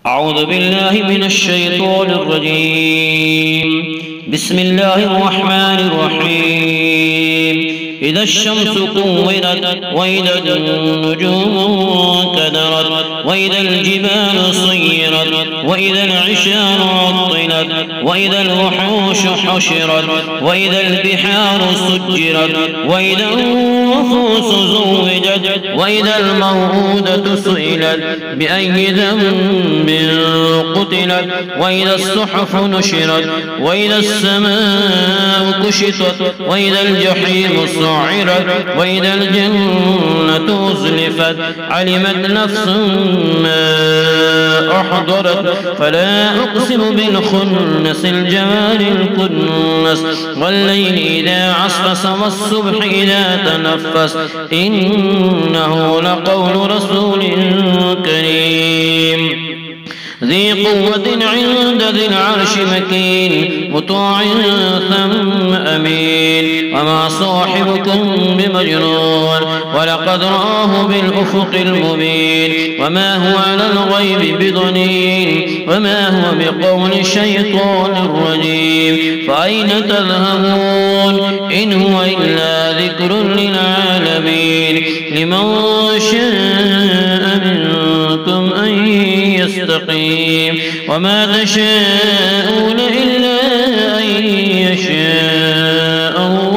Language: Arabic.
أعوذ بالله من الشيطان الرجيم. بسم الله الرحمن الرحيم. إذا الشمس كورت وإذا النجوم كدرت وإذا الجبال صيرت وإذا العشار عطلت وإذا الوحوش حشرت وإذا البحار سجرت وإذا النفوس زوجت وإذا الموءودة سئلت بأي ذنب قتلت وإذا الصحف نشرت وإذا السماء كشطت وإذا الجحيم سعرت وإذا الجنة أزلفت علمت نفس ما أحضرت فلا أقسم بالخنس الجوار الكنس والليل إذا عسعس والصبح إذا تنفس إنه لقول رسول كريم ذي قوة عند ذي العرش مكين مطاع ثم أمين وما صاحبكم بمجنون ولقد رآه بالأفق المبين وما هو على الغيب بضنين وما هو بقول شيطان رجيم فأين تذهبون إن هو إلا ذكر للعالمين لمن شاء منكم أن يستقيم وما تشاءون إلا أن يشاء الله